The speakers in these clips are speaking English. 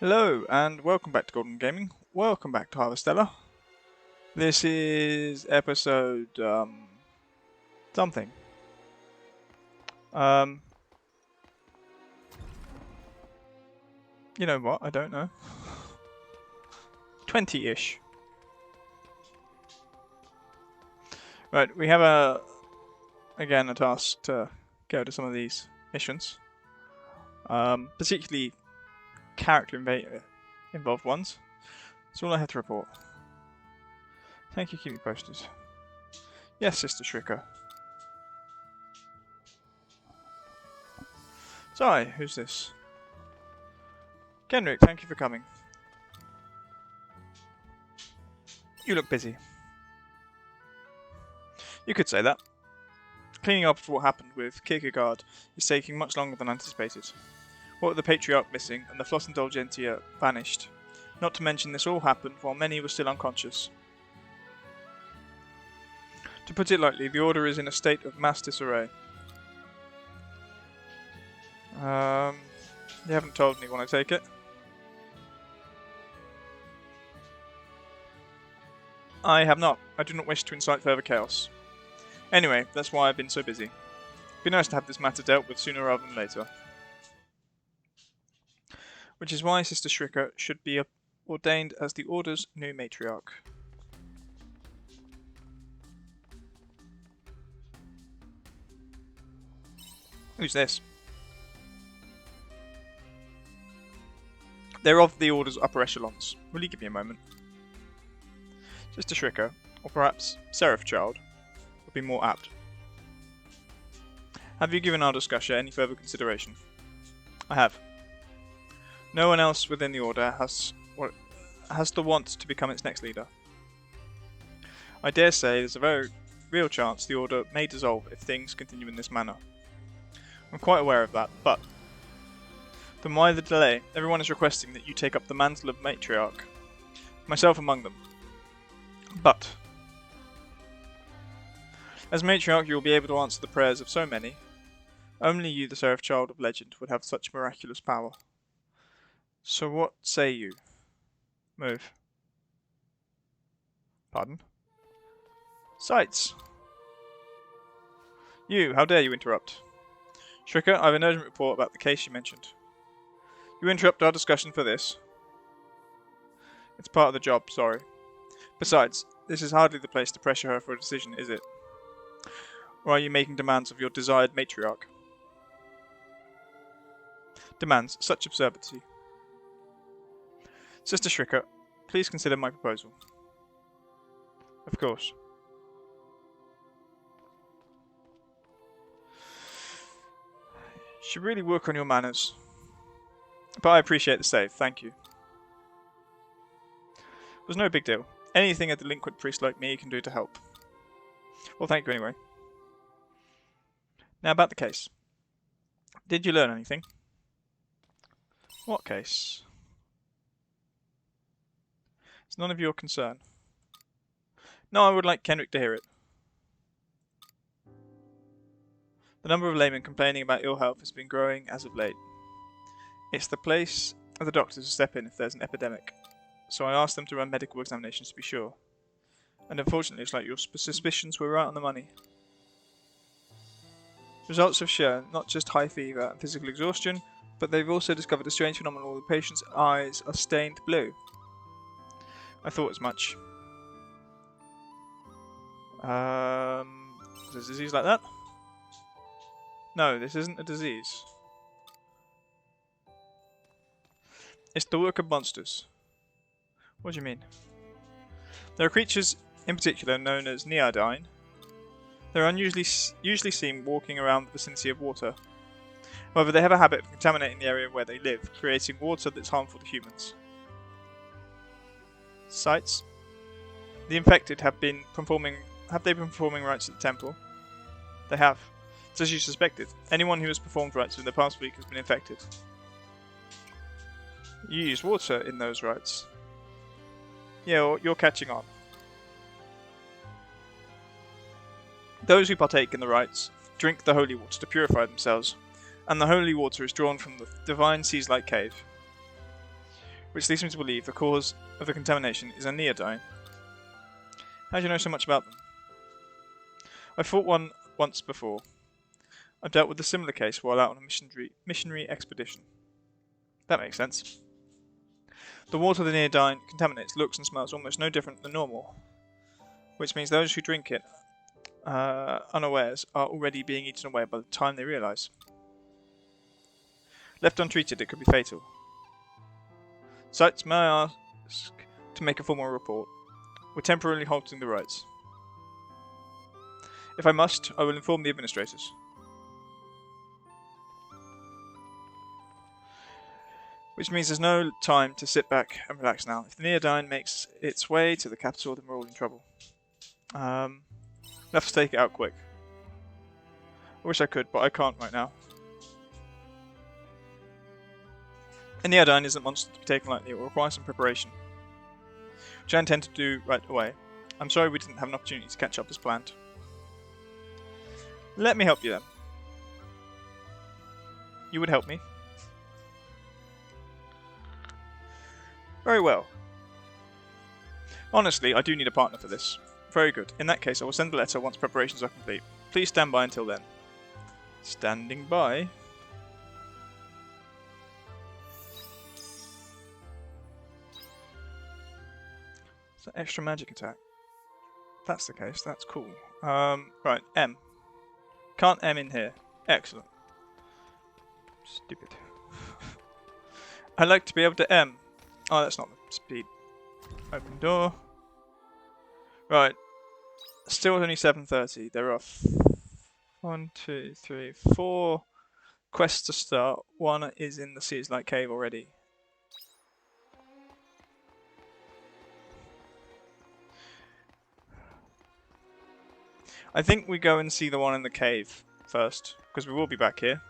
Hello and welcome back to Golden Gaming. Welcome back to Harvestella. This is episode something. You know what? I don't know. 20-ish. Right, we have again a task to go to some of these missions. Particularly character involved ones. That's all I have to report. Thank you, keep me posted. Yes, Sister Shrika. Sorry, who's this? Kenrick, thank you for coming. You look busy. You could say that. Cleaning up for what happened with Kierkegaard is taking much longer than anticipated. What with the Patriarch missing and the Floss Indulgentia vanished. Not to mention this all happened while many were still unconscious. To put it lightly, the Order is in a state of mass disarray. You haven't told anyone, I take it? I have not. I do not wish to incite further chaos. Anyway, that's why I've been so busy. It'd be nice to have this matter dealt with sooner rather than later. Which is why Sister Shrika should be ordained as the Order's new matriarch. Who's this? They're of the Order's upper echelons. Will you give me a moment? Sister Shrika, or perhaps Seraph Child, would be more apt. Have you given our discussion any further consideration? I have. No one else within the Order has the want to become its next leader. I dare say there's a very real chance the Order may dissolve if things continue in this manner. I'm quite aware of that, but then why the delay? Everyone is requesting that you take up the mantle of matriarch, myself among them. But as matriarch you will be able to answer the prayers of so many. Only you, the Seraph Child of legend, would have such miraculous power. So what say you? Move. Pardon? Sights! You, how dare you interrupt? Shrika, I have an urgent report about the case you mentioned. You interrupt our discussion for this? It's part of the job, sorry. Besides, this is hardly the place to pressure her for a decision, is it? Or are you making demands of your desired matriarch? Demands, such absurdity. Sister Shrika, please consider my proposal. Of course. You should really work on your manners. But I appreciate the save, thank you. It was no big deal. Anything a delinquent priest like me can do to help. Well, thank you anyway. Now about the case. Did you learn anything? What case? It's none of your concern. No, I would like Kenrick to hear it. The number of laymen complaining about ill health has been growing as of late. It's the place of the doctors to step in if there's an epidemic, so I asked them to run medical examinations to be sure. And unfortunately, it's like your suspicions were right on the money. Results have shown not just high fever and physical exhaustion, but they've also discovered a strange phenomenon where the patient's eyes are stained blue. I thought as much. Is there a disease like that? No, this isn't a disease. It's the work of monsters. What do you mean? There are creatures in particular known as neodine. They're usually seen walking around the vicinity of water. However, they have a habit of contaminating the area where they live, creating water that's harmful to humans. Sights? The infected have they been performing rites at the temple? They have. It's as you suspected. Anyone who has performed rites in the past week has been infected. You use water in those rites. Yeah, you're catching on. Those who partake in the rites drink the holy water to purify themselves, and the holy water is drawn from the divine seas-like cave. which leads me to believe the cause of the contamination is a neodyne. How do you know so much about them? I fought one once before. I dealt with a similar case while out on a missionary expedition. That makes sense. The water the neodyne contaminates looks and smells almost no different than normal, which means those who drink it unawares are already being eaten away by the time they realise. Left untreated, it could be fatal. Sites, may I ask to make a formal report? We're temporarily halting the rites. If I must, I will inform the administrators. Which means there's no time to sit back and relax now. If the neodyne makes its way to the capital, then we're all in trouble. We'll have to take it out quick. I wish I could, but I can't right now. A neodyne isn't a monster to be taken lightly. It will require some preparation, which I intend to do right away. I'm sorry we didn't have an opportunity to catch up as planned. Let me help you then. You would help me? Very well. Honestly, I do need a partner for this. Very good. In that case, I will send the letter once preparations are complete. Please stand by until then. Standing by. It's an extra magic attack. If that's the case, that's cool. Right, M. Can't M in here. Excellent. Stupid. I like to be able to M. Oh, that's not the speed. Open door. Right. Still only 7:30. There are 1, 2, 3, 4 quests to start. One is in the Sears Light Cave already. I think we go and see the one in the cave first, because we will be back here.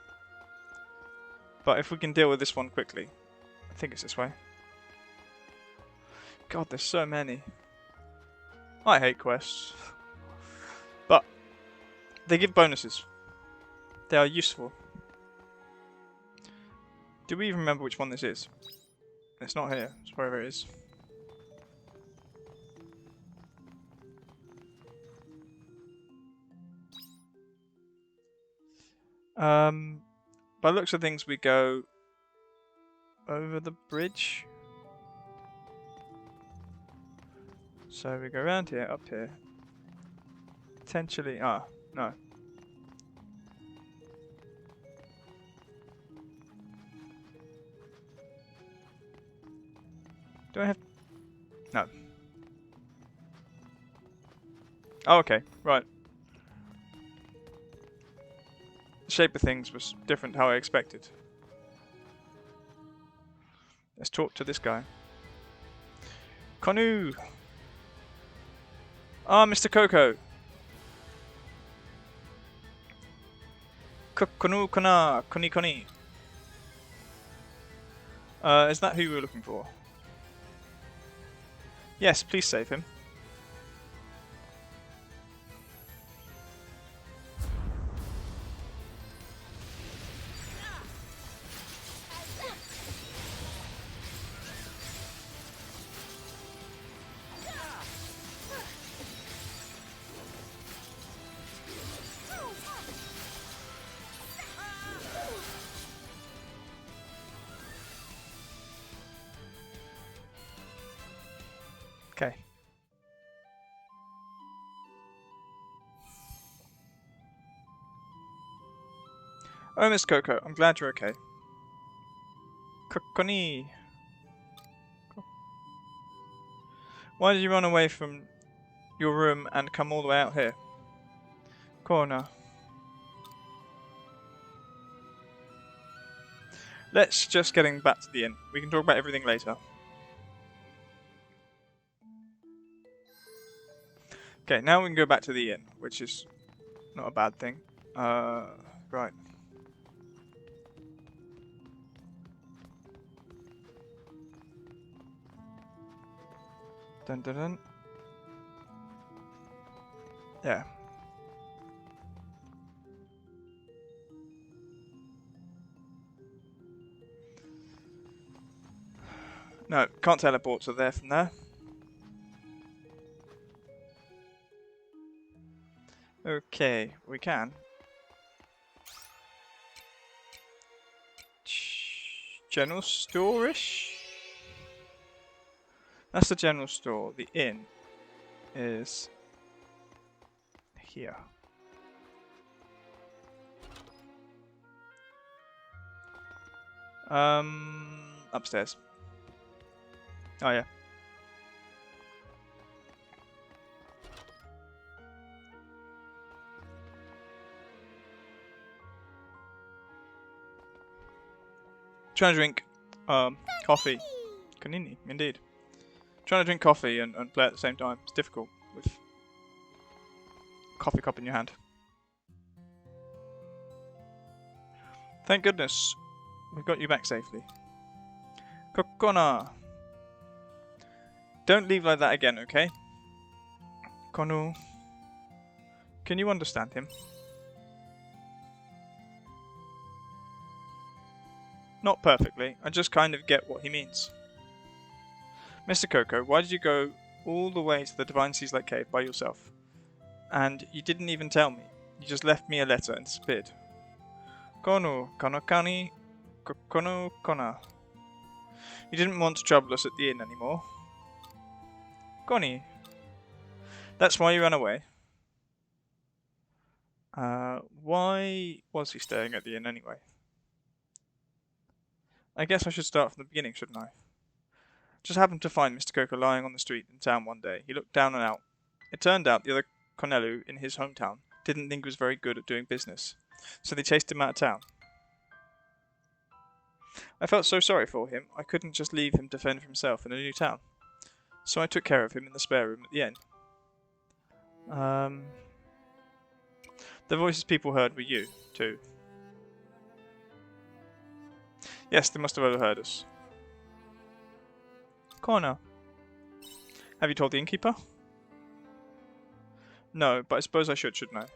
But if we can deal with this one quickly. I think it's this way. God, there's so many. I hate quests. But they give bonuses. They are useful. Do we even remember which one this is? It's not here. It's wherever it is. By the looks of things, we go over the bridge. So we go around here, up here. Potentially, no. Do I have... No. Oh, okay, right. The shape of things was different how I expected. Let's talk to this guy. Konu! Ah, Mr. Coco! Konu Kana! Koni Koni! Is that who we were looking for? Yes, please save him. Okay. Oh, Miss Coco, I'm glad you're okay. Kokoni! Why did you run away from your room and come all the way out here? Corner. Let's just getting back to the inn. We can talk about everything later. Okay, now we can go back to the inn, which is not a bad thing. Right. Dun dun dun. Yeah. No, can't teleport to there from there. Okay, we can. General store-ish? That's the general store. The inn is here. Upstairs. Oh yeah. Trying to drink coffee. Kanini, indeed. Trying to drink coffee and play at the same time. It's difficult with coffee cup in your hand. Thank goodness we've got you back safely. Kokona! Don't leave like that again, okay? Konu. Can you understand him? Not perfectly. I just kind of get what he means. Mr. Coco, why did you go all the way to the Divine Seas Lake Cave by yourself? And you didn't even tell me. You just left me a letter and disappeared. Konu, Konokani, Kono, Kona. You didn't want to trouble us at the inn anymore. Koni. That's why you ran away. Why was he staying at the inn anyway? I guess I should start from the beginning, shouldn't I? Just happened to find Mr. Coco lying on the street in town one day. He looked down and out. It turned out the other Konelu in his hometown didn't think he was very good at doing business, so they chased him out of town. I felt so sorry for him, I couldn't just leave him to fend for himself in a new town. So I took care of him in the spare room at the inn. The voices people heard were you, too. Yes, they must have overheard us. Corner. Have you told the innkeeper? No, but I suppose I shouldn't I?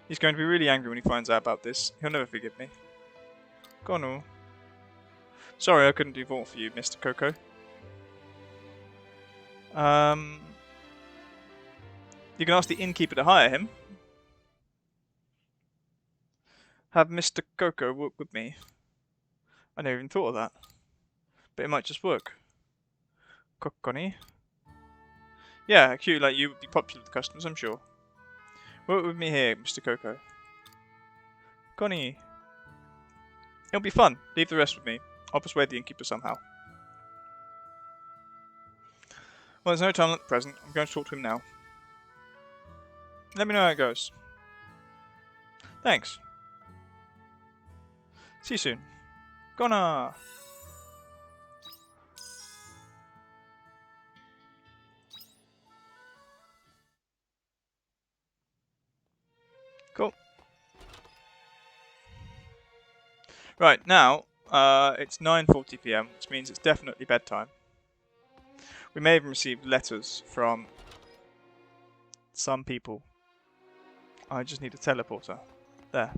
He's going to be really angry when he finds out about this. He'll never forgive me. Gonu. Sorry I couldn't do more for you, Mr. Coco. You can ask the innkeeper to hire him. Have Mr. Coco work with me. I never even thought of that. But it might just work. Kokoni. Yeah, a cute like you would be popular with customers, I'm sure. Work with me here, Mr. Coco. Connie. It'll be fun. Leave the rest with me. I'll persuade the innkeeper somehow. Well, there's no time at present. I'm going to talk to him now. Let me know how it goes. Thanks. See you soon. Gonna. Cool. Right, now, it's 9:40 PM, which means it's definitely bedtime. We may have received letters from some people. I just need a teleporter. There.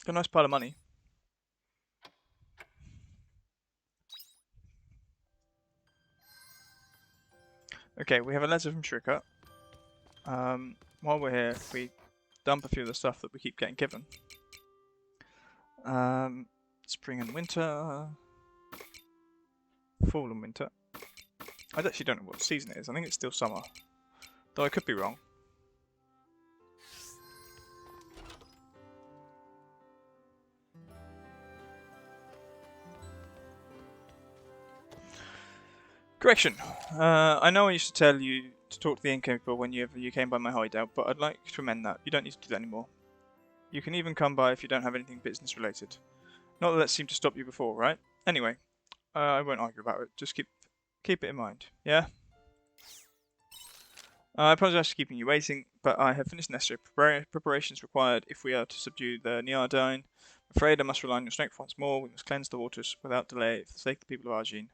Got a nice pile of money. Okay, we have a letter from Shrika. While we're here, we dump a few of the stuff that we keep getting given. Spring and winter. Fall and winter. I actually don't know what season it is. I think it's still summer. Though I could be wrong. Correction. I know I used to tell you to talk to the innkeeper whenever you came by my hideout, but I'd like to amend that. You don't need to do that anymore. You can even come by if you don't have anything business related. Not that seemed to stop you before, right? Anyway, I won't argue about it. Just keep it in mind, yeah? I apologize for keeping you waiting, but I have finished necessary preparations required if we are to subdue the Neardine. I'm afraid I must rely on your strength once more. We must cleanse the waters without delay for the sake of the people of Argene.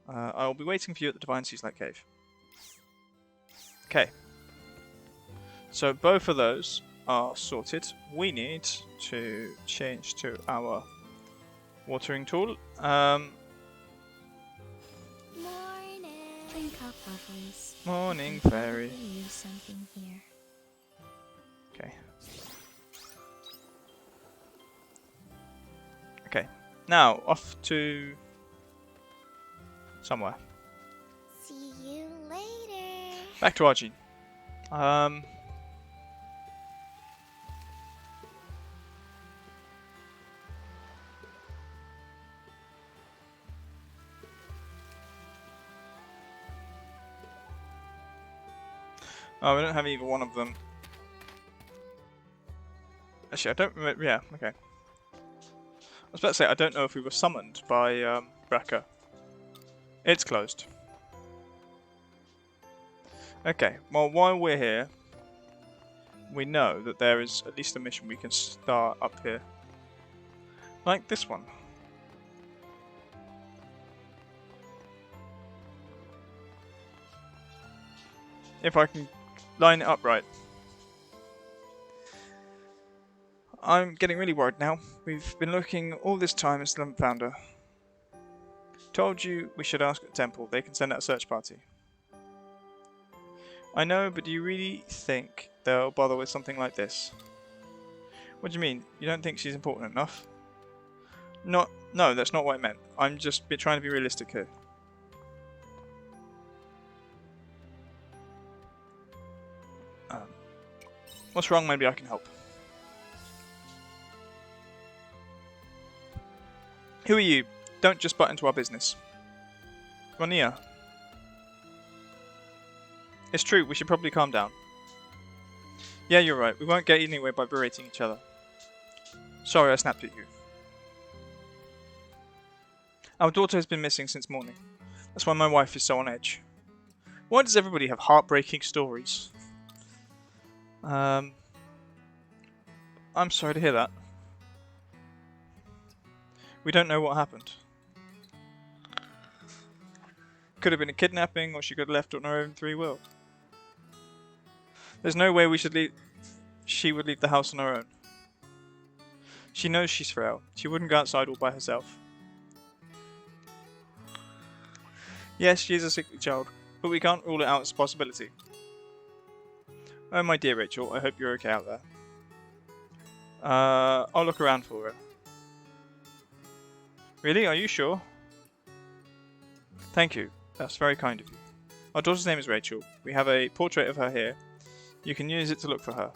I will be waiting for you at the Divine Seaslight Cave. Okay. So both of those are sorted. We need to change to our watering tool. Morning. Drink up, lovelies. Morning, I fairy. probably use something here. Okay. Okay. Now off to somewhere. See you later. Back to Argene. Oh, we don't have either one of them. Actually, I don't remember. Yeah, okay. I was about to say, I don't know if we were summoned by Brakka. It's closed. Okay, well, while we're here, we know that there is at least a mission we can start up here. Like this one. If I can line it up right. I'm getting really worried now. We've been looking all this time and still haven't found her. Told you we should ask at the temple. They can send out a search party. I know, but do you really think they'll bother with something like this? What do you mean? You don't think she's important enough? No, that's not what I meant. I'm just trying to be realistic here. What's wrong? Maybe I can help. Who are you? Don't just butt into our business. Rania. It's true, we should probably calm down. Yeah, you're right. We won't get anywhere by berating each other. Sorry I snapped at you. Our daughter has been missing since morning. That's why my wife is so on edge. Why does everybody have heartbreaking stories? I'm sorry to hear that. We don't know what happened. Could have been a kidnapping, or she could have left on her own free will. There's no way she would leave the house on her own. She knows she's frail. She wouldn't go outside all by herself. Yes, she is a sickly child, but we can't rule it out as a possibility. Oh, my dear Rachel, I hope you're okay out there. I'll look around for her. Really? Are you sure? Thank you. That's very kind of you. Our daughter's name is Rachel. We have a portrait of her here. You can use it to look for her.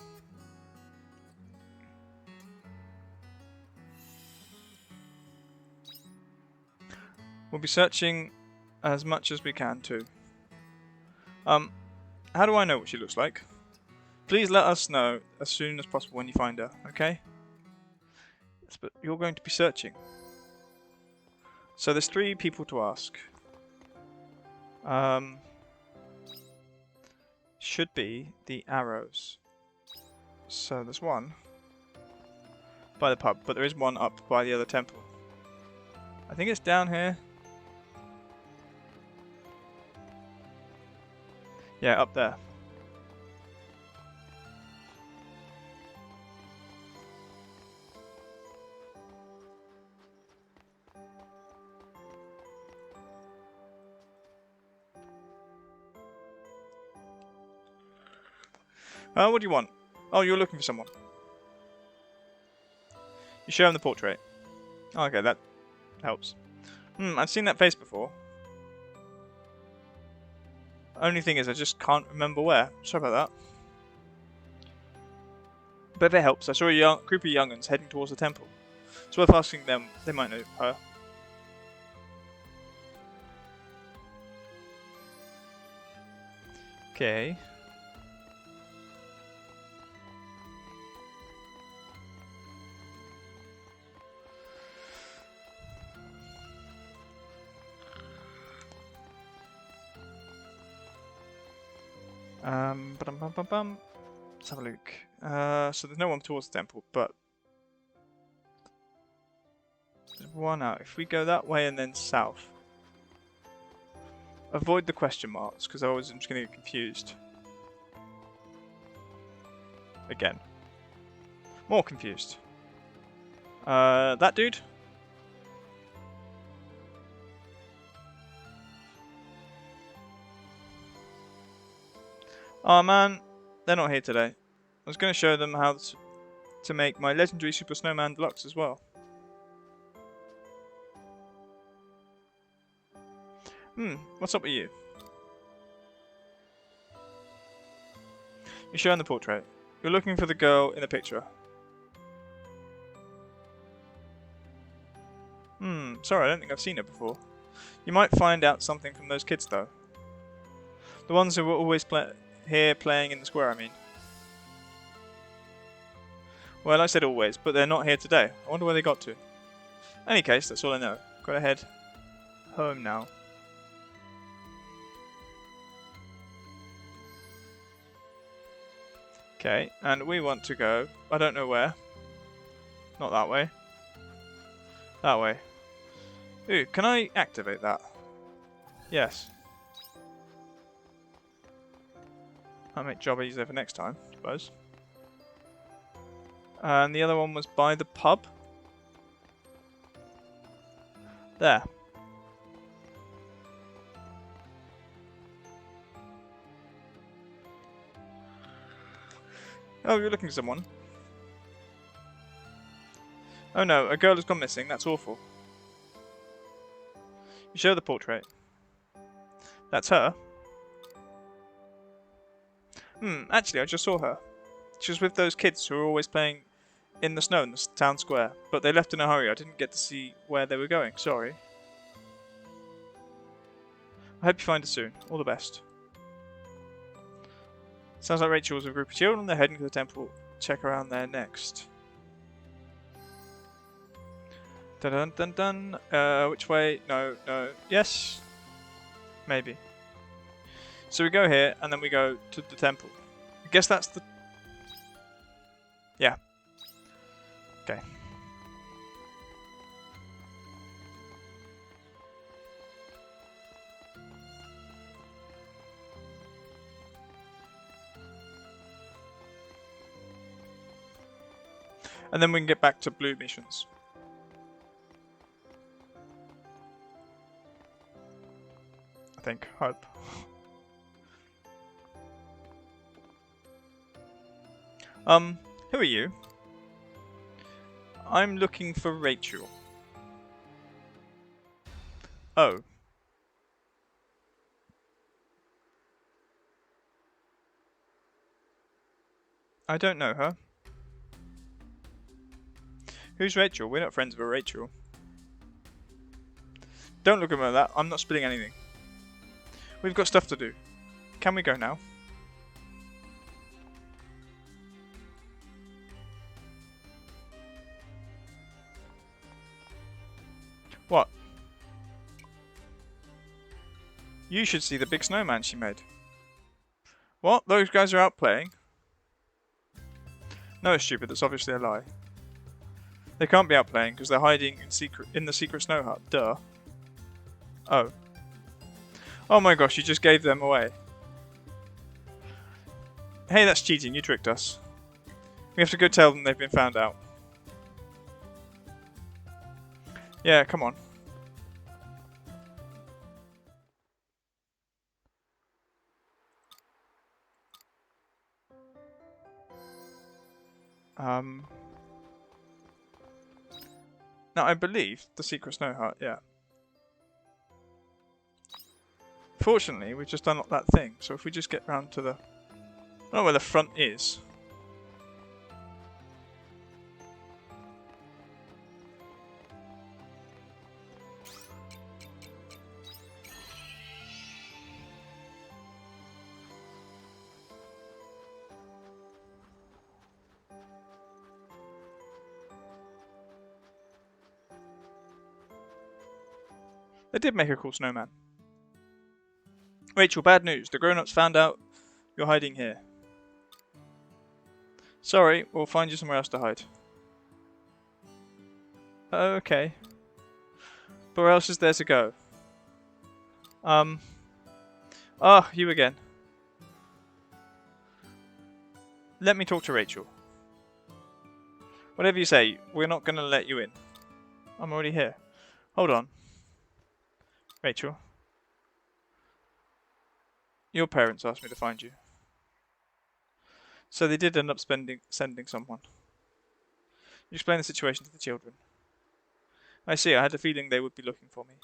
We'll be searching as much as we can too. How do I know what she looks like? Please let us know as soon as possible when you find her, okay? Yes, but you're going to be searching. So there's 3 people to ask. Should be the arrows. So there's one by the pub, but there is one up by the other temple. I think it's down here. Yeah, up there. What do you want? Oh, you're looking for someone. You show him the portrait. Oh, okay, that helps. I've seen that face before. Only thing is, I just can't remember where. Sorry about that. But if it helps, I saw a group of young'uns heading towards the temple. It's worth asking them. They might know her. Okay. Ba-dum-bum-bum-bum. Let's have a look. So there's no one towards the temple, but there's one out. If we go that way and then south, avoid the question marks because otherwise I'm just going to get confused. Again. More confused. That dude? Oh man, they're not here today. I was going to show them how to make my legendary Super Snowman Deluxe as well. What's up with you? You're showing the portrait. You're looking for the girl in the picture. Sorry, I don't think I've seen her before. You might find out something from those kids though. The ones who were always here playing in the square, I mean. Well, I said always, but they're not here today. I wonder where they got to. In any case, that's all I know. Gotta head home now. Okay, and we want to go, I don't know where. Not that way. That way. Ooh, can I activate that? Yes. That'll make job easier for next time, I suppose. And the other one was by the pub. There. Oh, you're looking for someone. Oh no, a girl has gone missing. That's awful. You show the portrait. That's her. Actually, I just saw her. She was with those kids who were always playing in the snow in the town square, but they left in a hurry. I didn't get to see where they were going. Sorry. I hope you find her soon. All the best. Sounds like Rachel was with a group of children. They're heading to the temple. Check around there next. Dun dun dun dun. Which way? No, no. Yes. Maybe. So we go here, and then we go to the temple. I guess that's the... Yeah. Okay. And then we can get back to blue missions. I think. Hope. Who are you? I'm looking for Rachel. Oh. I don't know her. Who's Rachel? We're not friends with Rachel. Don't look at me like that. I'm not spilling anything. We've got stuff to do. Can we go now? What? You should see the big snowman she made. What? Those guys are out playing? No, it's stupid. That's obviously a lie. They can't be out playing because they're hiding in the secret snow hut. Duh. Oh. Oh my gosh, you just gave them away. Hey, that's cheating. You tricked us. We have to go tell them they've been found out. Yeah, come on. Now, I believe the secret snow hut, yeah. Fortunately, we've just unlocked that thing, so if we just get round to the... I don't know where the front is. They did make a cool snowman. Rachel, bad news. The grown-ups found out You're hiding here. Sorry, we'll find you somewhere else to hide. Okay. But where else is there to go? Ah, you again. Let me talk to Rachel. Whatever you say, we're not going to let you in. I'm already here. Hold on. Rachel. Your parents asked me to find you. So they did end up sending someone. You explain the situation to the children. I see, I had a feeling they would be looking for me.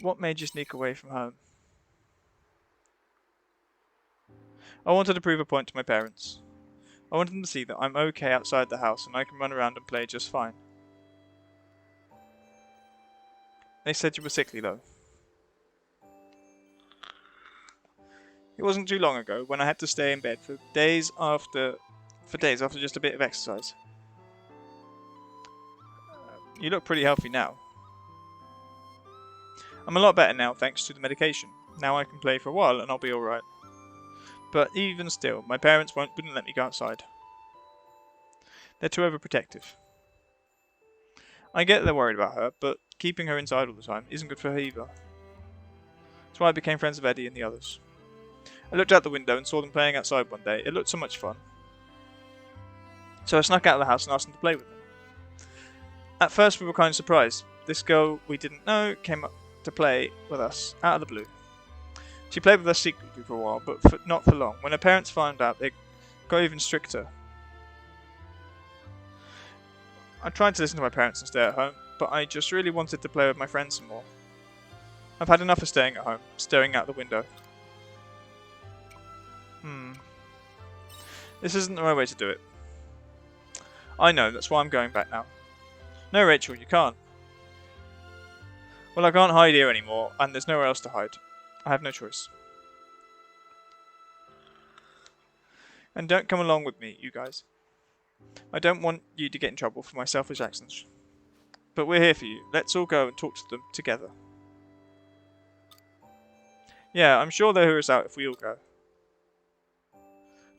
What made you sneak away from home? I wanted to prove a point to my parents. I wanted them to see that I'm okay outside the house and I can run around and play just fine. They said you were sickly though. It wasn't too long ago when I had to stay in bed for days after just a bit of exercise. You look pretty healthy now. I'm a lot better now thanks to the medication. Now I can play for a while and I'll be alright. But even still, my parents wouldn't let me go outside. They're too overprotective. I get they're worried about her, but keeping her inside all the time isn't good for her either. That's why I became friends with Eddie and the others. I looked out the window and saw them playing outside one day. It looked so much fun. So I snuck out of the house and asked them to play with them. At first we were kind of surprised. This girl we didn't know came up to play with us out of the blue. She played with us secretly for a while, but not for long. When her parents found out, they got even stricter. I tried to listen to my parents and stay at home, but I just really wanted to play with my friends some more. I've had enough of staying at home, staring out the window. This isn't the right way to do it. I know, that's why I'm going back now. No, Rachel, you can't. Well, I can't hide here anymore, and there's nowhere else to hide. I have no choice. And don't come along with me, you guys. I don't want you to get in trouble for my selfish actions. But we're here for you. Let's all go and talk to them together. Yeah, I'm sure they'll hear us out if we all go.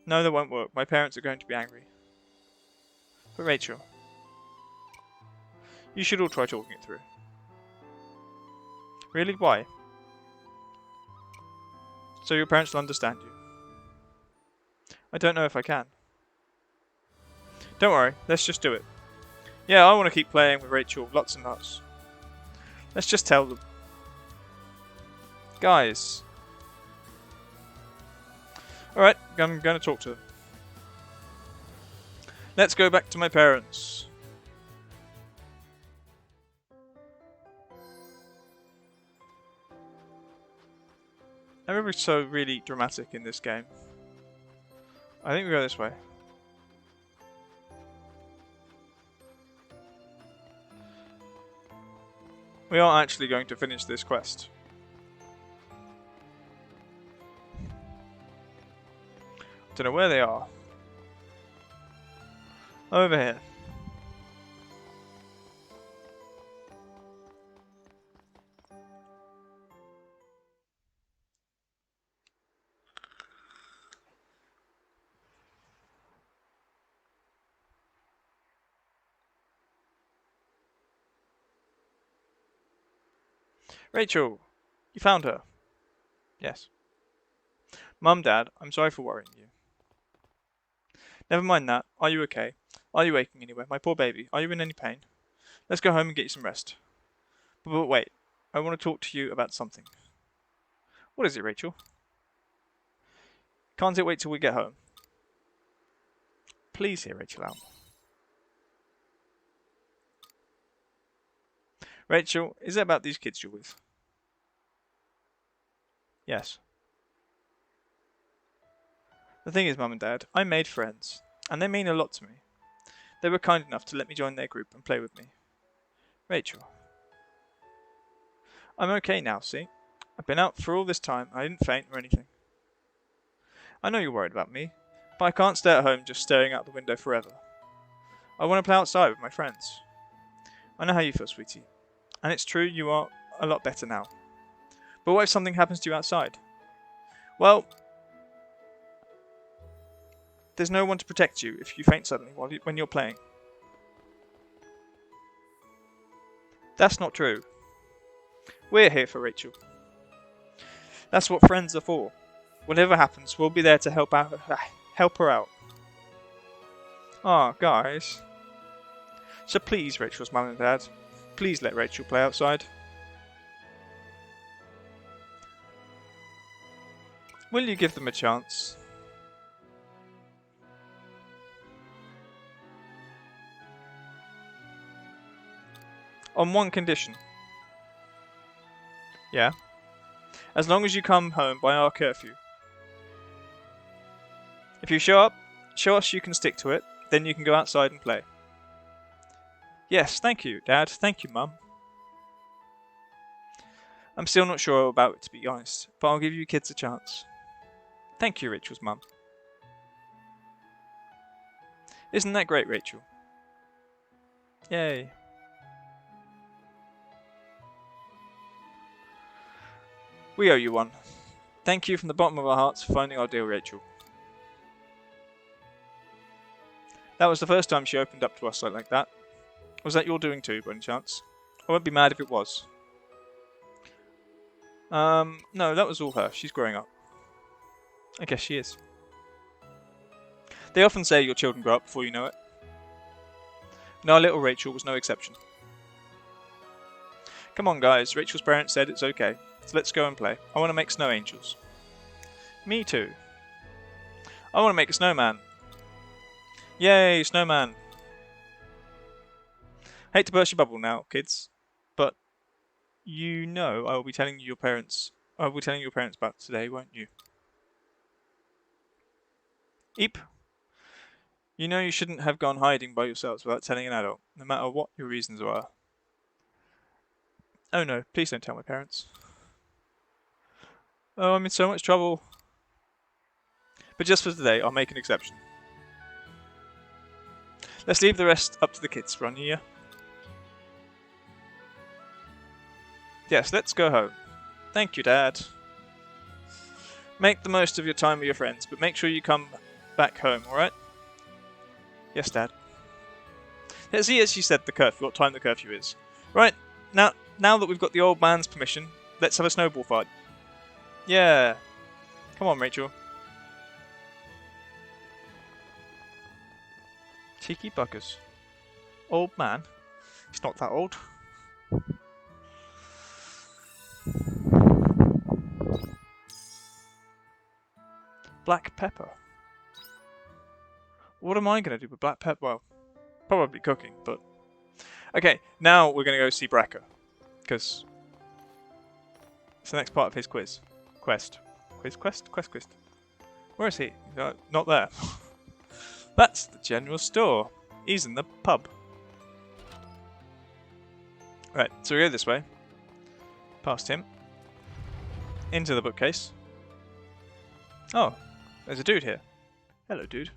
No, that won't work. My parents are going to be angry. But Rachel, you should all try talking it through. Really? Why? So your parents will understand you. I don't know if I can. Don't worry, let's just do it. Yeah, I want to keep playing with Rachel lots and lots. Let's just tell them. Guys. Alright, I'm going to talk to them. Let's go back to my parents. Everybody's so really dramatic in this game. I think we go this way. We are actually going to finish this quest. Don't know where they are. Over here. Rachel, you found her. Yes. Mum, Dad, I'm sorry for worrying you. Never mind that. Are you okay? Are you aching anywhere? My poor baby. Are you in any pain? Let's go home and get you some rest. But wait. I want to talk to you about something. What is it, Rachel? Can't it wait till we get home? Please hear Rachel out. Rachel, is it about these kids you're with? Yes. The thing is, Mum and Dad, I made friends, and they mean a lot to me. They were kind enough to let me join their group and play with me. Rachel. I'm okay now, see? I've been out for all this time, I didn't faint or anything. I know you're worried about me, but I can't stay at home just staring out the window forever. I want to play outside with my friends. I know how you feel, sweetie. And it's true, you are a lot better now. But what if something happens to you outside? Well, there's no one to protect you if you faint suddenly when you're playing. That's not true. We're here for Rachel. That's what friends are for. Whatever happens, we'll be there to help her out. Ah, guys. So please, Rachel's mum and dad, please let Rachel play outside. Will you give them a chance? On one condition. Yeah. As long as you come home by our curfew. If you show us you can stick to it, then you can go outside and play. Yes, thank you, Dad. Thank you, Mum. I'm still not sure about it, to be honest, but I'll give you kids a chance. Thank you, Rachel's mum. Isn't that great, Rachel? Yay. We owe you one. Thank you from the bottom of our hearts for finding our dear Rachel. That was the first time she opened up to us like that. Was that your doing too, by any chance? I won't be mad if it was. No, that was all her. She's growing up. I guess she is. They often say your children grow up before you know it. And our little Rachel was no exception. Come on, guys. Rachel's parents said it's okay. So let's go and play. I want to make snow angels. Me too. I want to make a snowman. Yay, snowman. Hate to burst your bubble now, kids, but you know I will be telling your parents about today, won't you? Eep. You know you shouldn't have gone hiding by yourselves without telling an adult, no matter what your reasons were. Oh no, please don't tell my parents. Oh, I'm in so much trouble. But just for today, I'll make an exception. Let's leave the rest up to the kids, Ronnie, yeah? Yes, let's go home. Thank you, Dad. Make the most of your time with your friends, but make sure you come back home, alright? Yes, Dad. Let's see, as you said, the curfew, what time the curfew is. Right, now that we've got the old man's permission, let's have a snowball fight. Yeah. Come on, Rachel. Cheeky buggers. Old man? He's not that old. Black pepper. What am I going to do with black pepper? Well, probably cooking, but... Okay, now we're going to go see Brakka. Because... it's the next part of his quiz. Quest. Quest? Where is he? Not there. That's the general store. He's in the pub. Right, so we go this way. Past him. Into the bookcase. Oh, there's a dude here. Hello, dude.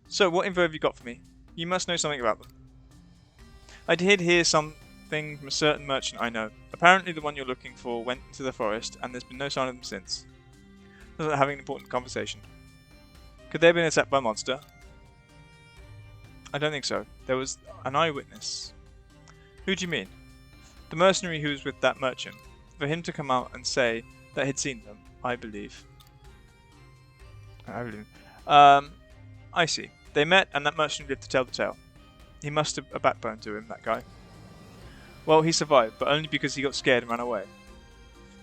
So, what info have you got for me? You must know something about them. I did hear something from a certain merchant I know. Apparently the one you're looking for went into the forest, and there's been no sign of them since. Doesn't having an important conversation. Could they have been attacked by a monster? I don't think so. There was an eyewitness. Who do you mean? The mercenary who was with that merchant. For him to come out and say that he'd seen them, I believe. I see. They met, and that merchant lived to tell the tale. He must have a backbone to him, that guy. Well, he survived, but only because he got scared and ran away.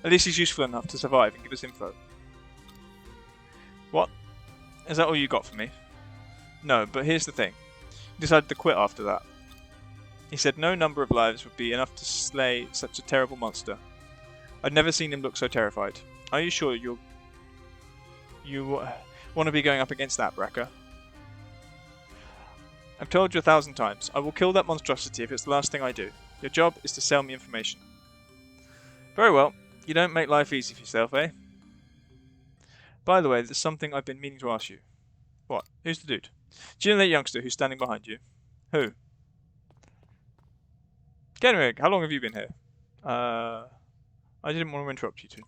At least he's useful enough to survive and give us info. What? Is that all you got for me? No, but here's the thing. He decided to quit after that. He said no number of lives would be enough to slay such a terrible monster. I'd never seen him look so terrified. Are you sure you want to be going up against that, Brakka? I've told you 1,000 times. I will kill that monstrosity if it's the last thing I do. Your job is to sell me information. Very well. You don't make life easy for yourself, eh? By the way, there's something I've been meaning to ask you. What? Who's the dude? Do you know that youngster who's standing behind you? Who? Kenrick, how long have you been here? I didn't want to interrupt you two.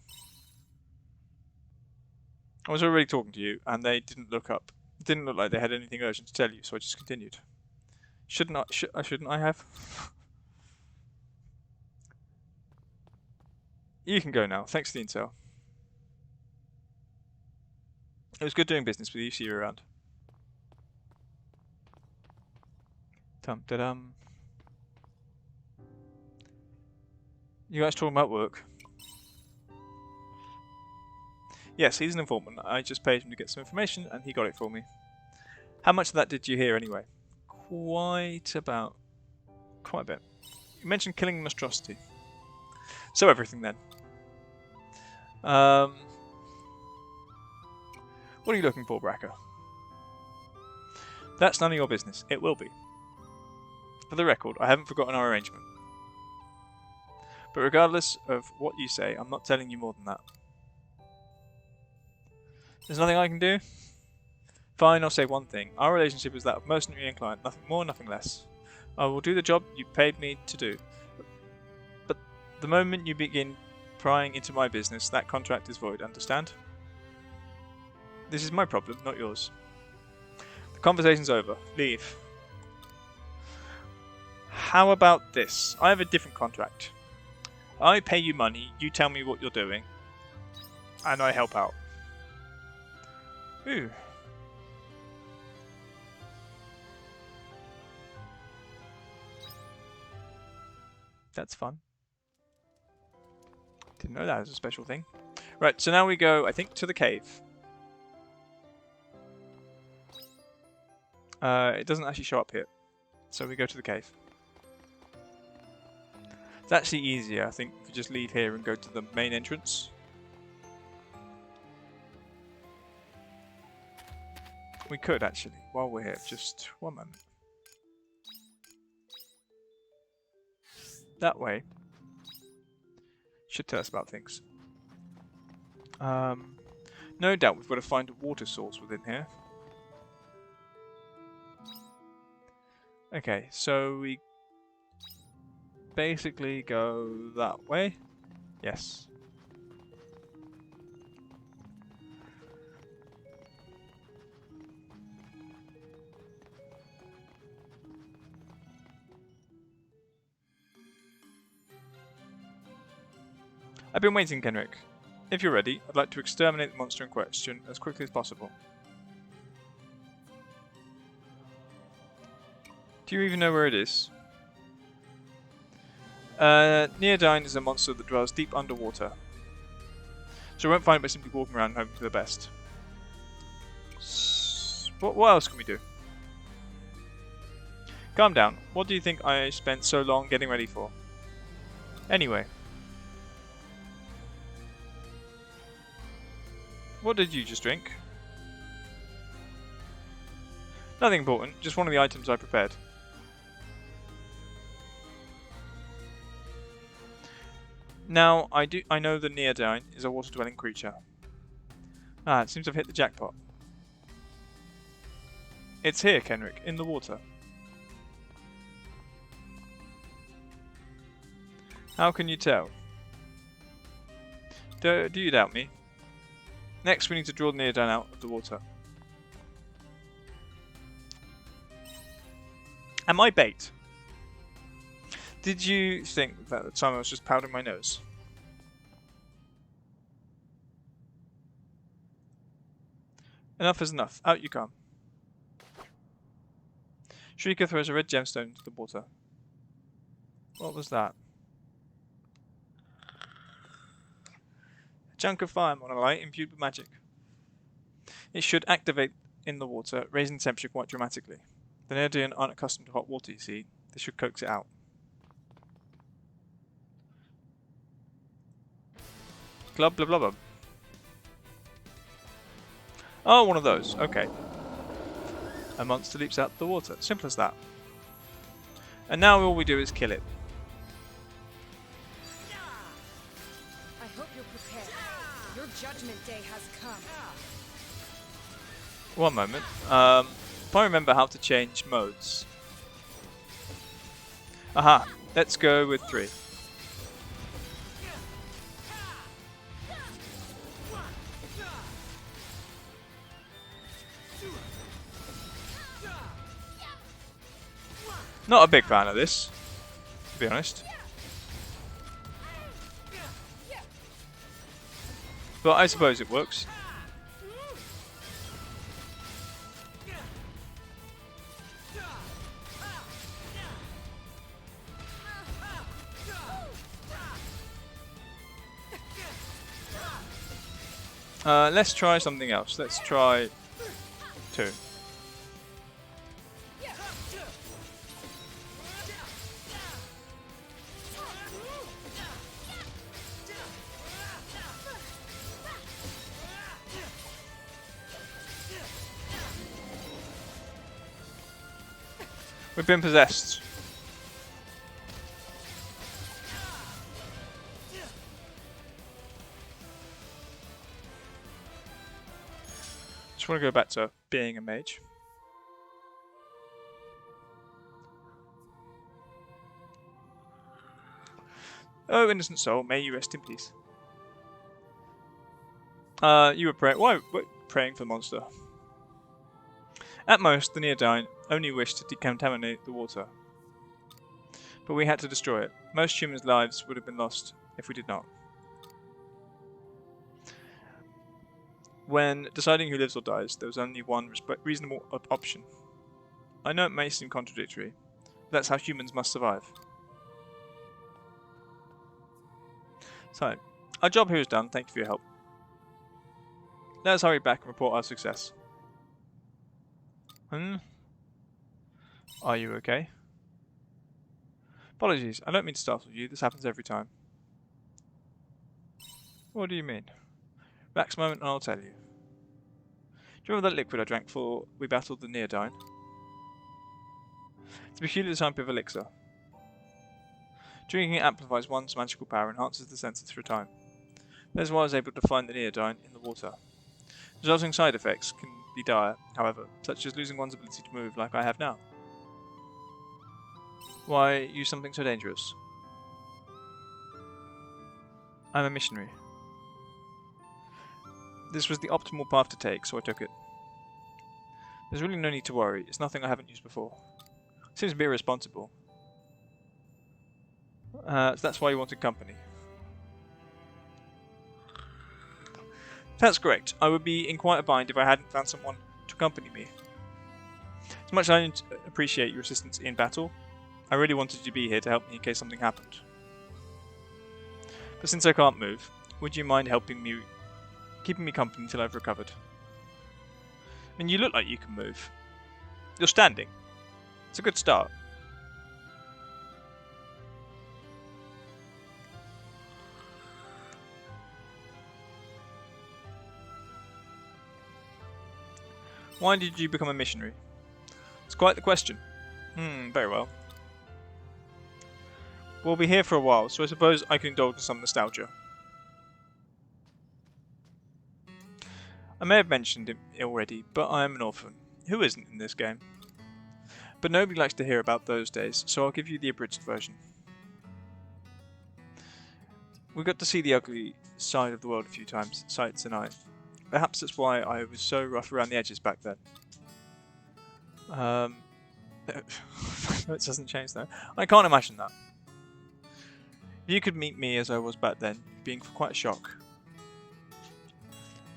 I was already talking to you, and they didn't look up. It didn't look like they had anything urgent to tell you, so I just continued. Shouldn't I have? You can go now. Thanks for the intel. It was good doing business with you. See you around. Dum-da-dum. You guys talking about work? Yes, he's an informant. I just paid him to get some information, and he got it for me. How much of that did you hear, anyway? Quite a bit. You mentioned killing a monstrosity. So everything, then. What are you looking for, Brakka? That's none of your business. It will be. For the record, I haven't forgotten our arrangement. But regardless of what you say, I'm not telling you more than that. There's nothing I can do? Fine, I'll say one thing. Our relationship is that of mercenary and client, nothing more, nothing less. I will do the job you paid me to do. But the moment you begin prying into my business, that contract is void, understand? This is my problem, not yours. The conversation's over. Leave. How about this? I have a different contract. I pay you money, you tell me what you're doing, and I help out. Ooh. That's fun. Didn't know that was a special thing. Right, so now we go, I think, to the cave. It doesn't actually show up here. So we go to the cave. It's actually easier, I think, if we just leave here and go to the main entrance. We could, actually, while we're here. Just one moment. That way. Should tell us about things. No doubt we've got to find a water source within here. Okay, so we basically go that way. Yes. I've been waiting, Kenrick. If you're ready, I'd like to exterminate the monster in question as quickly as possible. Do you even know where it is? Neodyne is a monster that dwells deep underwater. So we won't find it by simply walking around and hoping for the best. What else can we do? Calm down. What do you think I spent so long getting ready for? Anyway. What did you just drink? Nothing important, just one of the items I prepared. Now, I know the Neodyne is a water-dwelling creature. Ah, it seems to have hit the jackpot. It's here, Kenrick, in the water. How can you tell? Do you doubt me? Next, we need to draw the Neodyne out of the water. Am I bait? Did you think that at the time I was just powdering my nose? Enough is enough. Out you come. Shrika throws a red gemstone into the water. What was that? A chunk of fire monolite imbued with magic. It should activate in the water, raising the temperature quite dramatically. The Neodyne aren't accustomed to hot water, you see. This should coax it out. Glub blub blub blub. Oh, one of those. Okay. A monster leaps out of the water. Simple as that. And now all we do is kill it. I hope you're prepared. Your judgment day has come. One moment. If I remember how to change modes. Aha. Let's go with 3. Not a big fan of this, to be honest. But I suppose it works. Let's try something else. Let's try 2. We've been possessed. Just want to go back to being a mage. Oh, innocent soul, may you rest in peace. You were praying. Why? Praying for the monster. At most, the Neodyne only wished to decontaminate the water. But we had to destroy it. Most humans' lives would have been lost if we did not. When deciding who lives or dies, there was only one reasonable option. I know it may seem contradictory, but that's how humans must survive. So, our job here is done. Thank you for your help. Let us hurry back and report our success. Are you okay? Apologies, I don't mean to startle you. This happens every time. What do you mean? Relax a moment and I'll tell you. Do you remember that liquid I drank before we battled the Neodyne? It's a peculiar type of elixir. Drinking it amplifies one's magical power and enhances the senses for a time. That is why I was able to find the Neodyne in the water. Resulting side effects can be dire, however, such as losing one's ability to move like I have now. Why use something so dangerous? I'm a missionary. This was the optimal path to take, so I took it. There's really no need to worry, it's nothing I haven't used before. Seems a bit irresponsible. So that's why you wanted company. That's correct. I would be in quite a bind if I hadn't found someone to accompany me. As much as I appreciate your assistance in battle, I really wanted you to be here to help me in case something happened. But since I can't move, would you mind helping me, keeping me company until I've recovered? I mean, you look like you can move. You're standing. It's a good start. Why did you become a missionary? It's quite the question. Very well. We'll be here for a while, so I suppose I can indulge in some nostalgia. I may have mentioned it already, but I am an orphan. Who isn't in this game? But nobody likes to hear about those days, so I'll give you the abridged version. We got to see the ugly side of the world a few times, Sights and I. Perhaps that's why I was so rough around the edges back then. It doesn't change though. I can't imagine that. If you could meet me as I was back then, being quite a shock.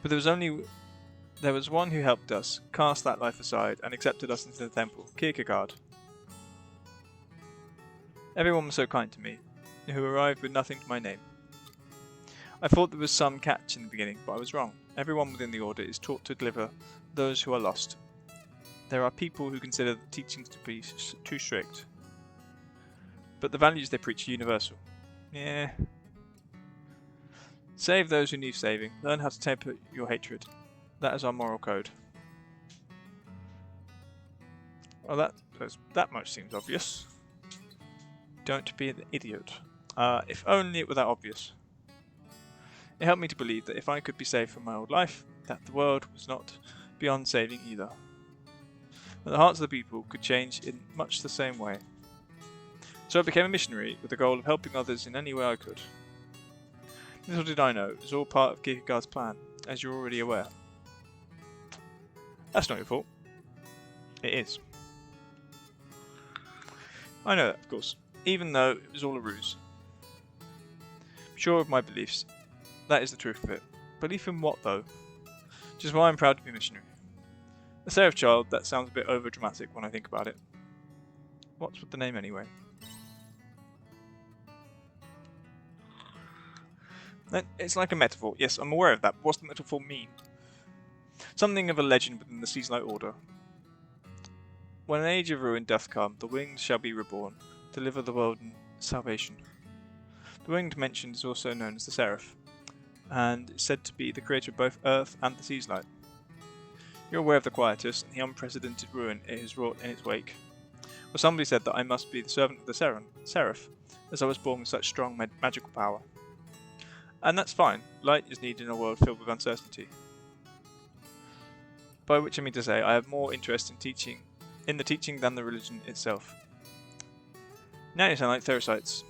But there was one who helped us, cast that life aside, and accepted us into the temple, Kierkegaard. Everyone was so kind to me, who arrived with nothing to my name. I thought there was some catch in the beginning, but I was wrong. Everyone within the Order is taught to deliver those who are lost. There are people who consider the teachings to be too strict, but the values they preach are universal. Yeah. Save those who need saving. Learn how to temper your hatred. That is our moral code. Well, that much seems obvious. Don't be an idiot. If only it were that obvious. It helped me to believe that if I could be saved from my old life, that the world was not beyond saving either. But the hearts of the people could change in much the same way. So I became a missionary with the goal of helping others in any way I could. Little did I know, it was all part of Kierkegaard's plan, as you're already aware. That's not your fault. It is. I know that, of course, even though it was all a ruse. Sure of my beliefs, that is the truth of it. Belief in what, though? Which is why I'm proud to be a missionary. A seraph child, that sounds a bit over-dramatic when I think about it. What's with the name anyway? It's like a metaphor. Yes, I'm aware of that. But what's the metaphor mean? Something of a legend within the Seaslight Order. When an age of ruin doth come, the winged shall be reborn, deliver the world in salvation. The winged mentioned is also known as the Seraph, and is said to be the creator of both Earth and the Seaslight. You're aware of the quietus and the unprecedented ruin it has wrought in its wake. Well, somebody said that I must be the servant of the Seraph, as I was born with such strong magical power. And that's fine. Light is needed in a world filled with uncertainty. By which I mean to say, I have more interest in the teaching than the religion itself. Now you sound like Therosites.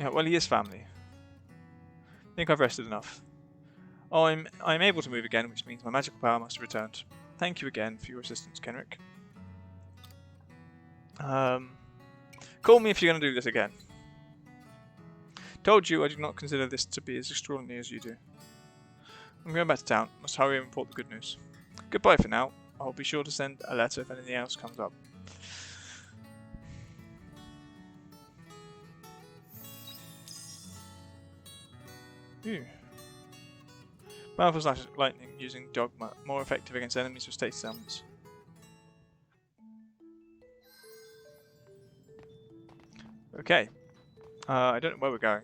Yeah, well, he is family. I think I've rested enough. Oh, I'm able to move again, which means my magical power must have returned. Thank you again for your assistance, Kenrick. Call me if you're going to do this again. Told you I do not consider this to be as extraordinary as you do. I'm going back to town. Must hurry and report the good news. Goodbye for now. I'll be sure to send a letter if anything else comes up. Ew. Powerful slash lightning using dogma. More effective against enemies with status elements. Okay. I don't know where we're going.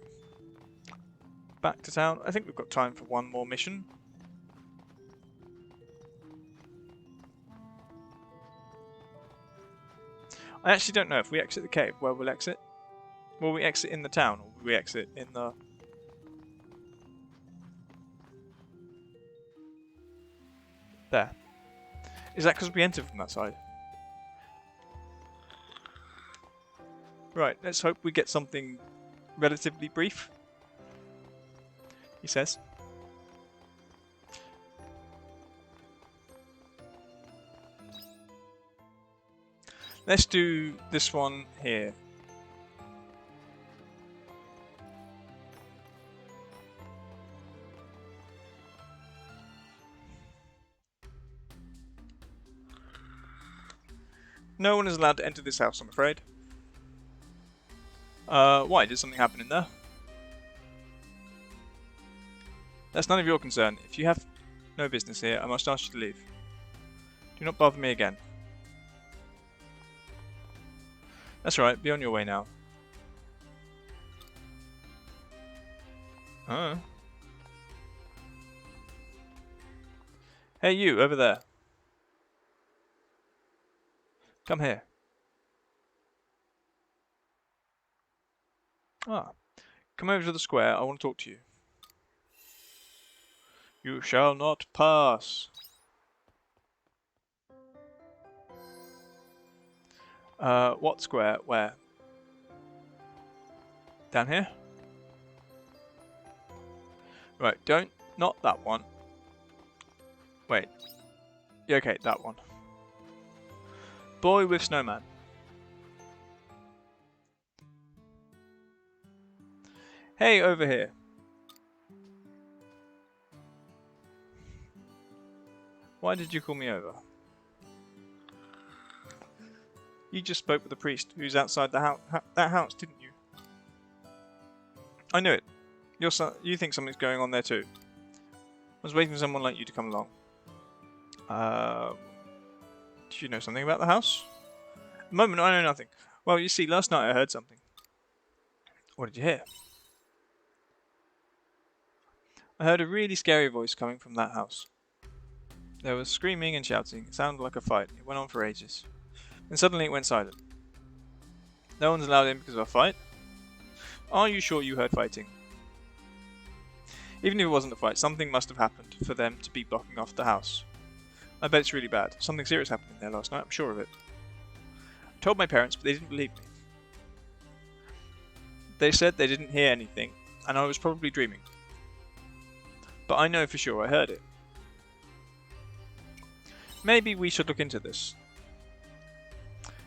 Back to town. I think we've got time for one more mission. I actually don't know if we exit the cave, where we'll exit. Will we exit in the town, or will we exit in the... There. Is that because we entered from that side? Right, let's hope we get something relatively brief. He says. Let's do this one here. No one is allowed to enter this house, I'm afraid. Why? Did something happen in there? That's none of your concern. If you have no business here, I must ask you to leave. Do not bother me again. That's right, be on your way now. Oh. Hey you, over there. Come here. Ah. Come over to the square, I want to talk to you. You shall not pass. What square? Where? Down here? Right, not that one. Wait. Yeah, okay, that one. Boy with snowman. Hey, over here. Why did you call me over? You just spoke with the priest who's outside the that house, didn't you? I knew it. You think something's going on there too. I was waiting for someone like you to come along. Do you know something about the house? At the moment, I know nothing. Well, you see, last night I heard something. What did you hear? I heard a really scary voice coming from that house. There was screaming and shouting. It sounded like a fight. It went on for ages. Then suddenly it went silent. No one's allowed in because of a fight? Are you sure you heard fighting? Even if it wasn't a fight, something must have happened for them to be blocking off the house. I bet it's really bad. Something serious happened in there last night, I'm sure of it. told my parents, but they didn't believe me. They said they didn't hear anything, and I was probably dreaming. But I know for sure I heard it. Maybe we should look into this.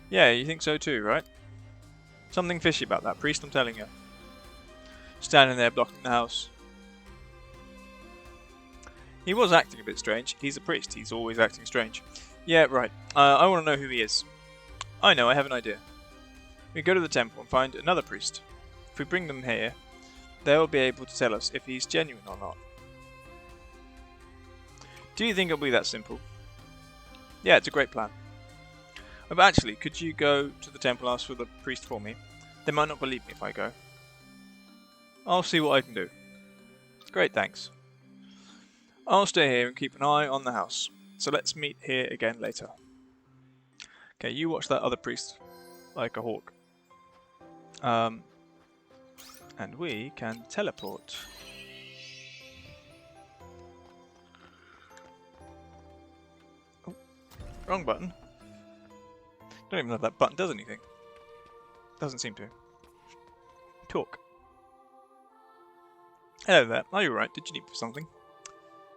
Yeah, you think so too, right? Something fishy about that priest, I'm telling you. Standing there blocking the house. He was acting a bit strange. He's a priest, he's always acting strange. Yeah, right. I want to know who he is. I know, I have an idea. We go to the temple and find another priest. If we bring them here, they'll be able to tell us if he's genuine or not. Do you think it'll be that simple? Yeah, it's a great plan. But actually, could you go to the temple and ask for the priest for me? They might not believe me if I go. I'll see what I can do. Great, thanks. I'll stay here and keep an eye on the house. So let's meet here again later. Okay, you watch that other priest like a hawk. And we can teleport. Oh, wrong button. Don't even know if that button does anything. Doesn't seem to. Talk. Hello there. Are you alright? Did you need for something?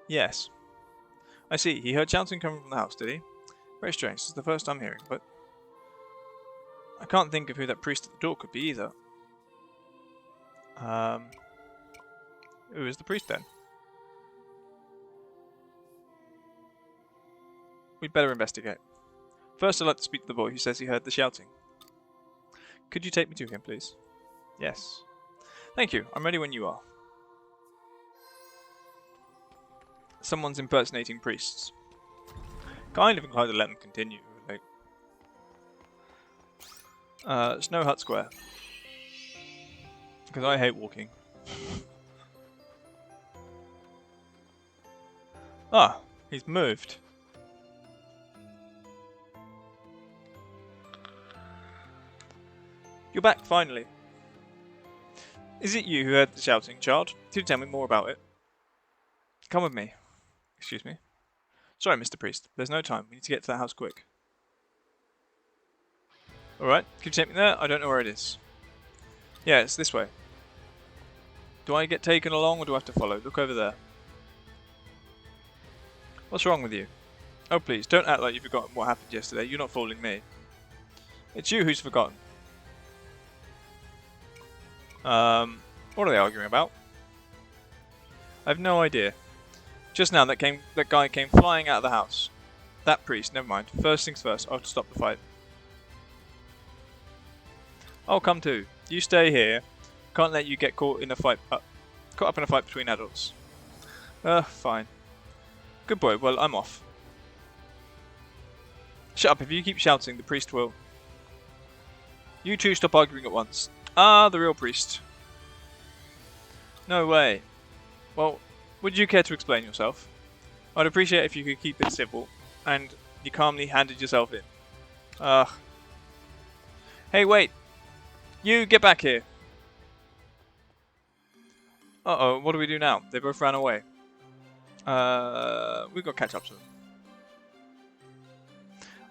Yes. I see. He heard shouting coming from the house, did he? Very strange. This is the first I'm hearing, but I can't think of who that priest at the door could be either. Who is the priest then? We'd better investigate. First I'd like to speak to the boy who says he heard the shouting. Could you take me to him, please? Yes. Thank you. I'm ready when you are. Someone's impersonating priests. Kind of inclined to let them continue. Like, Snow Hut Square. Because I hate walking. Ah, he's moved. You're back, finally. Is it you who heard the shouting, child? Could you tell me more about it? Come with me. Excuse me. Sorry, Mr. Priest. There's no time. We need to get to that house quick. Alright, could you take me there? I don't know where it is. Yeah, it's this way. Do I get taken along or do I have to follow? Look over there. What's wrong with you? Oh please, don't act like you've forgotten what happened yesterday. You're not fooling me. It's you who's forgotten. What are they arguing about? I have no idea. Just now that guy came flying out of the house. That priest, never mind. First things first, I'll have to stop the fight. I'll come too. You stay here. Can't let you get caught up in a fight between adults. Fine. Good boy, well, I'm off. Shut up, if you keep shouting, the priest will. You two stop arguing at once. Ah, the real priest. No way. Well, would you care to explain yourself? I'd appreciate if you could keep it civil, and you calmly handed yourself in. Ugh. Hey, wait! You, get back here! Uh-oh, what do we do now? They both ran away. We've got to catch up to them.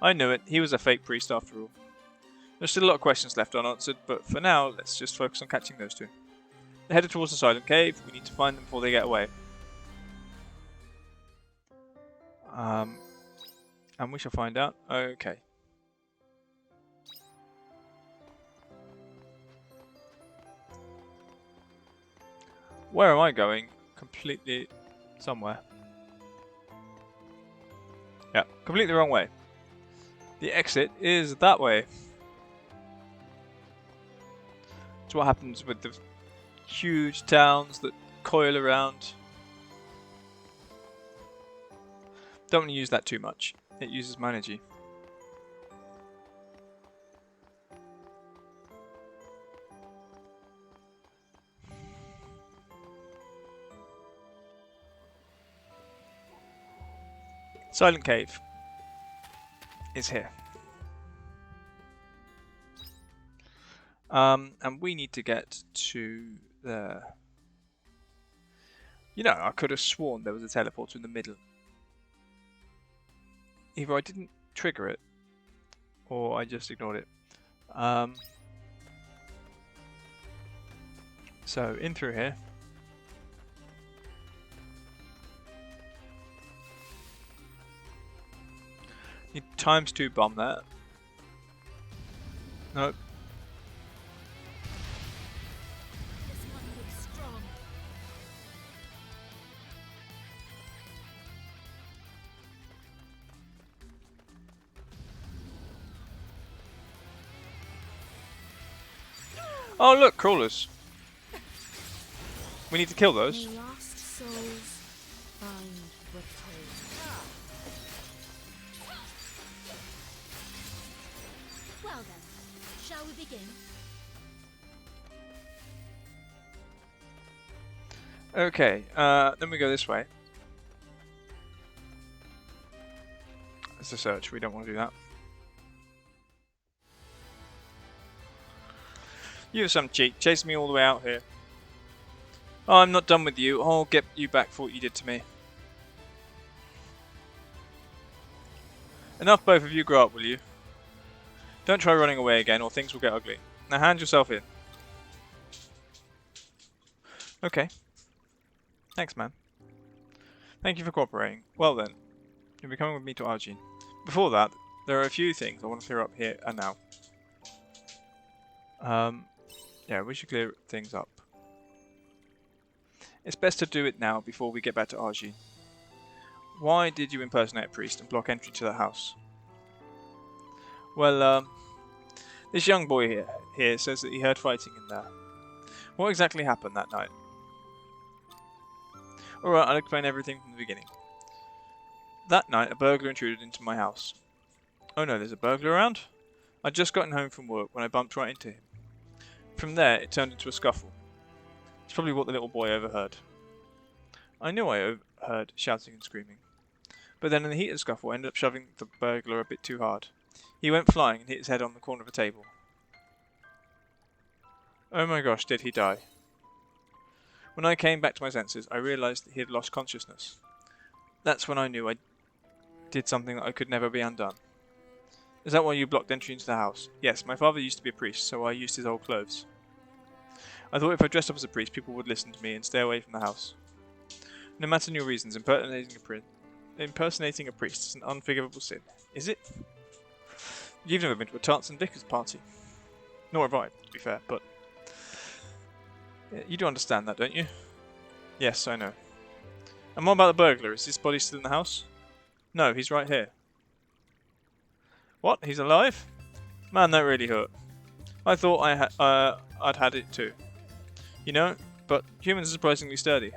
I knew it. He was a fake priest after all. There's still a lot of questions left unanswered, but for now, let's just focus on catching those two. They're headed towards the silent cave. We need to find them before they get away. And we shall find out. Okay. Where am I going? Completely somewhere. Yeah, completely the wrong way. The exit is that way. It's what happens with the huge towns that coil around. Don't want to use that too much. It uses my energy. Silent Cave is here. And we need to get to there. You know, I could have sworn there was a teleporter in the middle. Either I didn't trigger it, or I just ignored it. So in through here. Need ×2 bomb that. Nope. This one looks strong. Oh look, crawlers. We need to kill those. May lost souls find repose. Well then, shall we begin? Okay, then we go this way. It's a search, we don't want to do that. You have some cheek, chasing me all the way out here. Oh, I'm not done with you. I'll get you back for what you did to me. Enough, both of you, grow up, will you? Don't try running away again, or things will get ugly. Now hand yourself in. Okay. Thanks, man. Thank you for cooperating. Well then, you'll be coming with me to Argene. Before that, there are a few things I want to clear up here and now. Yeah, we should clear things up. It's best to do it now before we get back to Argene. Why did you impersonate a priest and block entry to the house? Well, this young boy here says that he heard fighting in there. What exactly happened that night? Alright, I'll explain everything from the beginning. That night, a burglar intruded into my house. Oh no, there's a burglar around? I'd just gotten home from work when I bumped right into him. From there, it turned into a scuffle. It's probably what the little boy overheard. I knew I overheard shouting and screaming. But then in the heat of the scuffle, I ended up shoving the burglar a bit too hard. He went flying and hit his head on the corner of a table. Oh my gosh, did he die? When I came back to my senses, I realised that he had lost consciousness. That's when I knew I did something that I could never be undone. Is that why you blocked entry into the house? Yes, my father used to be a priest, so I used his old clothes. I thought if I dressed up as a priest, people would listen to me and stay away from the house. No matter your reasons, impersonating a priest is an unforgivable sin. Is it? You've never been to a tarts and vicars party. Nor have I, to be fair, but... You do understand that, don't you? Yes, I know. And what about the burglar? Is his body still in the house? No, he's right here. What? He's alive? Man, that really hurt. I thought I'd had it too. You know, but humans are surprisingly sturdy.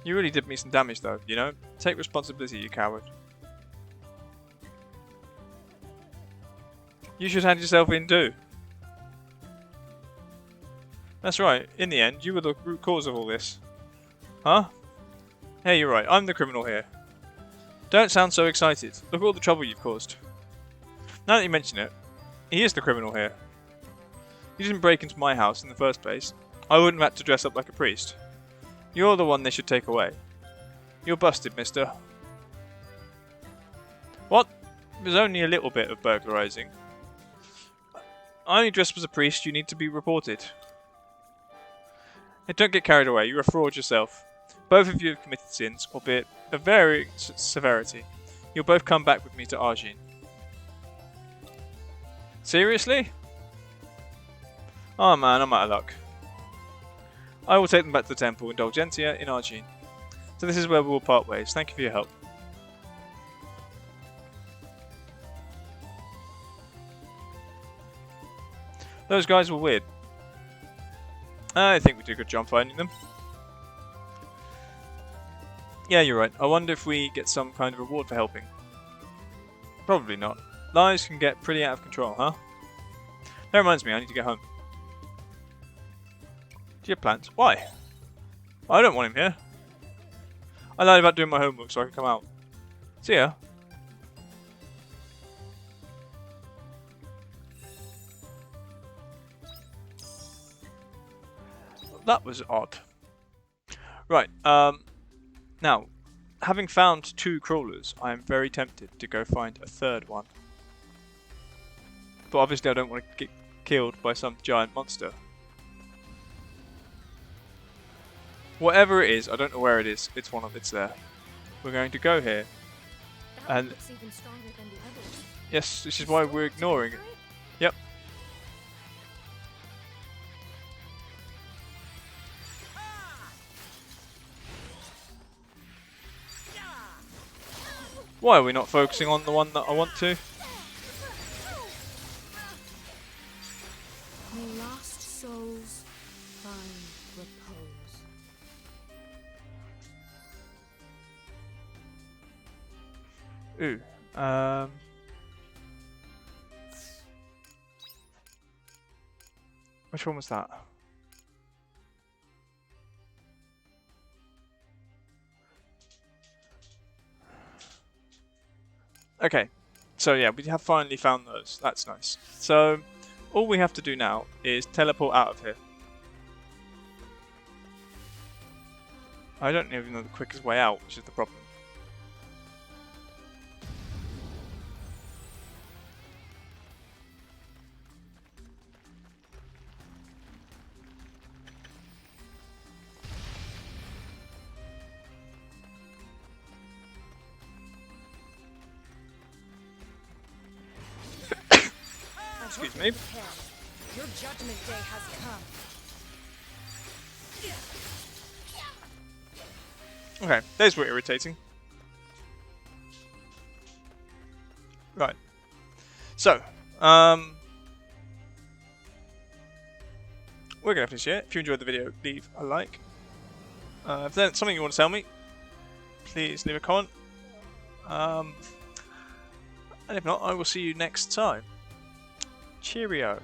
You really did me some damage though, you know? Take responsibility, you coward. You should hand yourself in too. That's right, in the end, you were the root cause of all this. Huh? Hey, you're right, I'm the criminal here. Don't sound so excited. Look at all the trouble you've caused. Now that you mention it, he is the criminal here. You didn't break into my house in the first place. I wouldn't have had to dress up like a priest. You're the one they should take away. You're busted, mister. What? It was only a little bit of burglarizing. I only dressed as a priest, you need to be reported. Hey, don't get carried away, you're a fraud yourself. Both of you have committed sins, albeit of varying severity. You'll both come back with me to Argene. Seriously? Oh man, I'm out of luck. I will take them back to the temple, Indulgentia, in Argene. So this is where we will part ways. Thank you for your help. Those guys were weird. I think we did a good job finding them. Yeah, you're right. I wonder if we get some kind of reward for helping. Probably not. Lives can get pretty out of control, huh? That reminds me, I need to get home. Do you have plans? Why? I don't want him here. I lied about doing my homework so I could come out. See ya. That was odd. Right, now, having found 2 crawlers, I am very tempted to go find a third one. But obviously I don't want to get killed by some giant monster. Whatever it is, I don't know where it is. It's there. We're going to go here. That And looks even stronger than the others. yes, this is why we're ignoring it. Yep. Why are we not focusing on the one that I want to? May lost souls find repose. Ooh. Which one was that? Okay, so yeah, we have finally found those. That's nice. So, all we have to do now is teleport out of here. I don't even know the quickest way out, which is the problem. Excuse me. Your judgment day has come. Okay, those were irritating. Right. So, we're going to finish here. If you enjoyed the video, leave a like. If there's something you want to tell me, please leave a comment. And if not, I will see you next time. Cheerio.